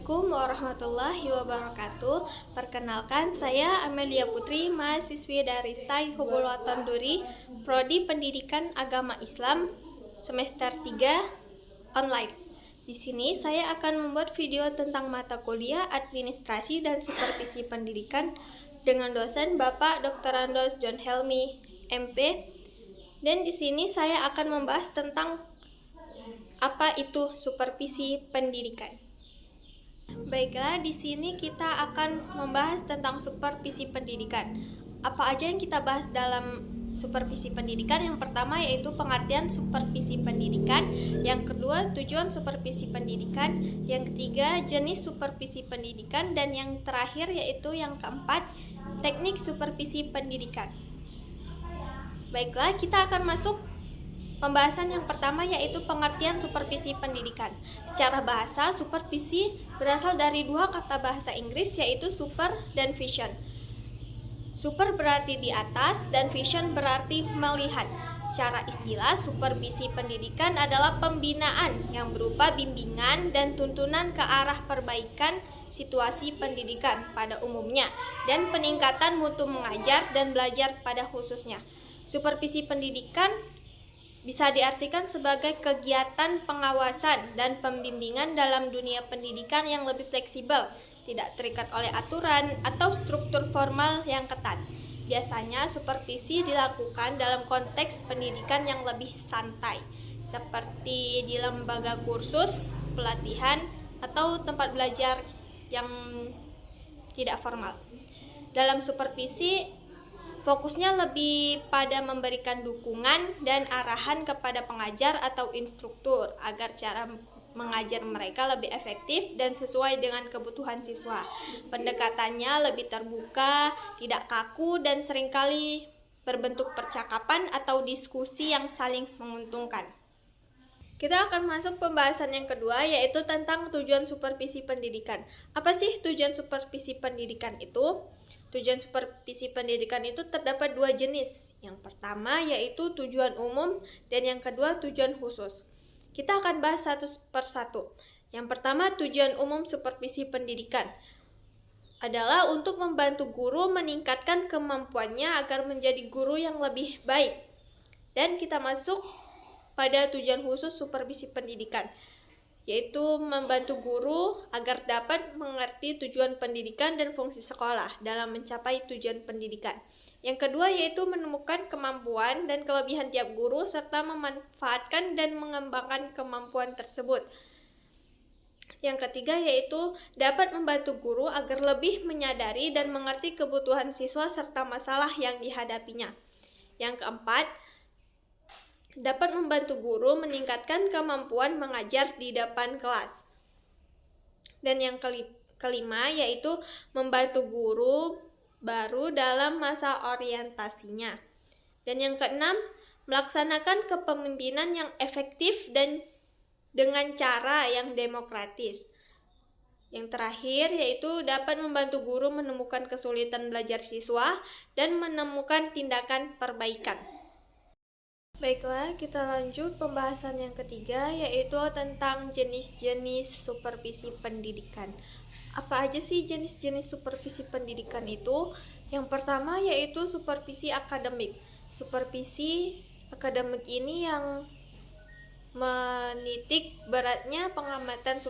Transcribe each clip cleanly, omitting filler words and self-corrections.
Assalamualaikum warahmatullahi wabarakatuh. Perkenalkan, saya Amelia Putri, mahasiswi dari STAI Hubul Watan Duri, Prodi Pendidikan Agama Islam, semester 3 online. Di sini saya akan membuat video tentang mata kuliah Administrasi dan Supervisi Pendidikan dengan dosen Bapak Dr. Andos John Helmi, MP. Dan di sini saya akan membahas tentang apa itu supervisi pendidikan. Baiklah, di sini kita akan membahas tentang supervisi pendidikan. Apa aja yang kita bahas dalam supervisi pendidikan? Yang pertama yaitu pengertian supervisi pendidikan, yang kedua tujuan supervisi pendidikan, yang ketiga jenis supervisi pendidikan, dan yang terakhir yaitu yang keempat teknik supervisi pendidikan. Baiklah, kita akan masuk pembahasan yang pertama yaitu pengertian supervisi pendidikan. Secara bahasa, supervisi berasal dari dua kata bahasa Inggris yaitu super dan vision. Super berarti di atas dan vision berarti melihat. Secara istilah, supervisi pendidikan adalah pembinaan yang berupa bimbingan dan tuntunan ke arah perbaikan situasi pendidikan pada umumnya dan peningkatan mutu mengajar dan belajar pada khususnya. Supervisi pendidikan bisa diartikan sebagai kegiatan pengawasan dan pembimbingan dalam dunia pendidikan yang lebih fleksibel, tidak terikat oleh aturan atau struktur formal yang ketat. Biasanya supervisi dilakukan dalam konteks pendidikan yang lebih santai, seperti di lembaga kursus, pelatihan, atau tempat belajar yang tidak formal. Dalam supervisi, fokusnya lebih pada memberikan dukungan dan arahan kepada pengajar atau instruktur agar cara mengajar mereka lebih efektif dan sesuai dengan kebutuhan siswa. Pendekatannya lebih terbuka, tidak kaku, dan seringkali berbentuk percakapan atau diskusi yang saling menguntungkan. Kita akan masuk pembahasan yang kedua yaitu tentang tujuan supervisi pendidikan. Apa sih tujuan supervisi pendidikan itu? Tujuan supervisi pendidikan itu terdapat dua jenis. Yang pertama yaitu tujuan umum dan yang kedua tujuan khusus. Kita akan bahas satu persatu. Yang pertama, tujuan umum supervisi pendidikan adalah untuk membantu guru meningkatkan kemampuannya agar menjadi guru yang lebih baik. Dan kita masuk pada tujuan khusus supervisi pendidikan, yaitu membantu guru agar dapat mengerti tujuan pendidikan dan fungsi sekolah dalam mencapai tujuan pendidikan. Yang kedua yaitu menemukan kemampuan dan kelebihan tiap guru serta memanfaatkan dan mengembangkan kemampuan tersebut. Yang ketiga yaitu dapat membantu guru agar lebih menyadari dan mengerti kebutuhan siswa serta masalah yang dihadapinya. Yang keempat, dapat membantu guru meningkatkan kemampuan mengajar di depan kelas. Dan yang kelima yaitu membantu guru baru dalam masa orientasinya. Dan yang keenam, melaksanakan kepemimpinan yang efektif dan dengan cara yang demokratis. Yang terakhir yaitu dapat membantu guru menemukan kesulitan belajar siswa dan menemukan tindakan perbaikan. Baiklah, kita lanjut pembahasan yang ketiga yaitu tentang jenis-jenis supervisi pendidikan. Apa aja sih jenis-jenis supervisi pendidikan itu? Yang pertama yaitu supervisi akademik. Supervisi akademik ini yang menitik beratnya pengamatan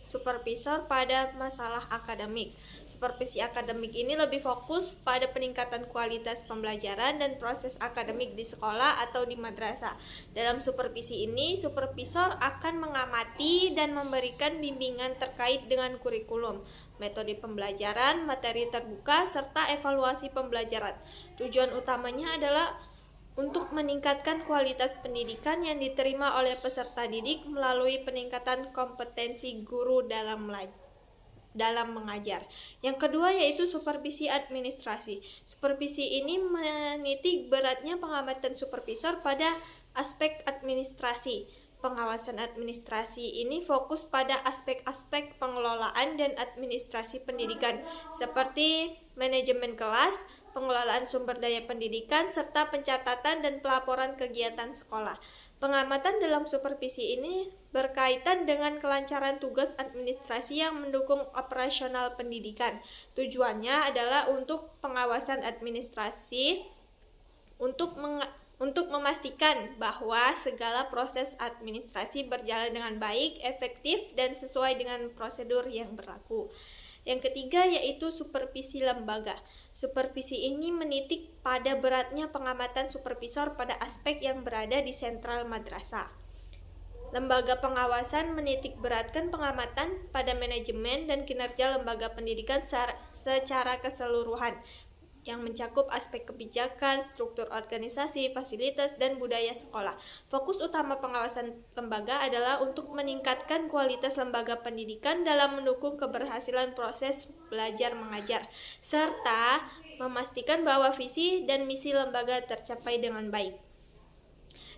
supervisor pada masalah akademik. Supervisi akademik ini lebih fokus pada peningkatan kualitas pembelajaran dan proses akademik di sekolah atau di madrasah. Dalam supervisi ini, supervisor akan mengamati dan memberikan bimbingan terkait dengan kurikulum, metode pembelajaran, materi terbuka, serta evaluasi pembelajaran. Tujuan utamanya adalah untuk meningkatkan kualitas pendidikan yang diterima oleh peserta didik melalui peningkatan kompetensi guru dalam mengajar. Yang kedua yaitu supervisi administrasi. Supervisi ini menitik beratnya pengamatan supervisor pada aspek administrasi. Pengawasan administrasi ini fokus pada aspek-aspek pengelolaan dan administrasi pendidikan seperti manajemen kelas, pengelolaan sumber daya pendidikan, serta pencatatan dan pelaporan kegiatan sekolah. Pengamatan dalam supervisi ini berkaitan dengan kelancaran tugas administrasi yang mendukung operasional pendidikan. Tujuannya adalah untuk pengawasan administrasi untuk memastikan bahwa segala proses administrasi berjalan dengan baik, efektif, dan sesuai dengan prosedur yang berlaku. Yang ketiga yaitu supervisi lembaga. Supervisi ini menitik pada beratnya pengamatan supervisor pada aspek yang berada di sentral madrasah. Lembaga pengawasan menitik beratkan pengamatan pada manajemen dan kinerja lembaga pendidikan secara keseluruhan, yang mencakup aspek kebijakan, struktur organisasi, fasilitas, dan budaya sekolah. Fokus utama pengawasan lembaga adalah untuk meningkatkan kualitas lembaga pendidikan dalam mendukung keberhasilan proses belajar mengajar, serta memastikan bahwa visi dan misi lembaga tercapai dengan baik.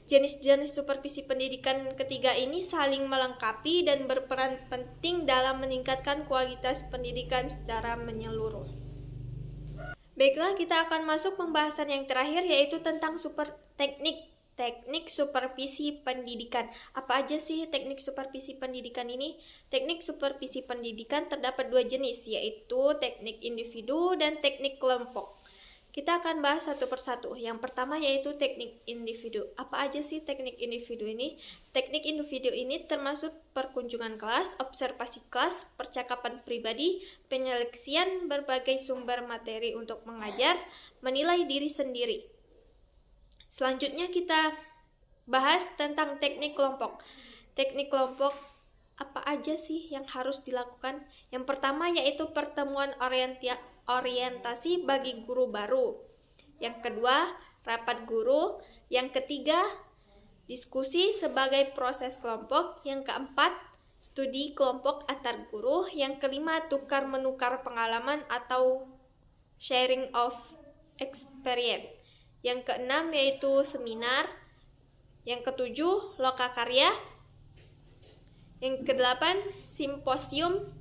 Jenis-jenis supervisi pendidikan ketiga ini saling melengkapi dan berperan penting dalam meningkatkan kualitas pendidikan secara menyeluruh. Baiklah, kita akan masuk pembahasan yang terakhir yaitu tentang teknik supervisi pendidikan. Apa aja sih teknik supervisi pendidikan ini? Teknik supervisi pendidikan terdapat dua jenis, yaitu teknik individu dan teknik kelompok. Kita akan bahas satu persatu. Yang pertama yaitu teknik individu. Apa aja sih teknik individu ini? Teknik individu ini termasuk perkunjungan kelas, observasi kelas, percakapan pribadi, penyeleksian berbagai sumber materi untuk mengajar, menilai diri sendiri. Selanjutnya kita bahas tentang teknik kelompok. Teknik kelompok apa aja sih yang harus dilakukan? Yang pertama yaitu pertemuan orientasi bagi guru baru. Yang kedua, rapat guru. Yang ketiga, diskusi sebagai proses kelompok. Yang keempat, studi kelompok antar guru. Yang kelima, tukar-menukar pengalaman atau sharing of experience. Yang keenam yaitu seminar. Yang ketujuh, lokakarya. Yang kedelapan, simposium.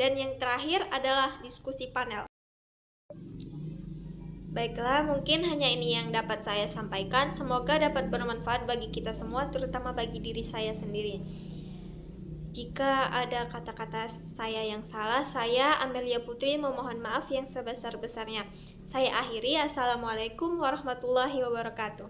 Dan yang terakhir adalah diskusi panel. Baiklah, mungkin hanya ini yang dapat saya sampaikan. Semoga dapat bermanfaat bagi kita semua, terutama bagi diri saya sendiri. Jika ada kata-kata saya yang salah, saya Amelia Putri memohon maaf yang sebesar-besarnya. Saya akhiri. Assalamualaikum warahmatullahi wabarakatuh.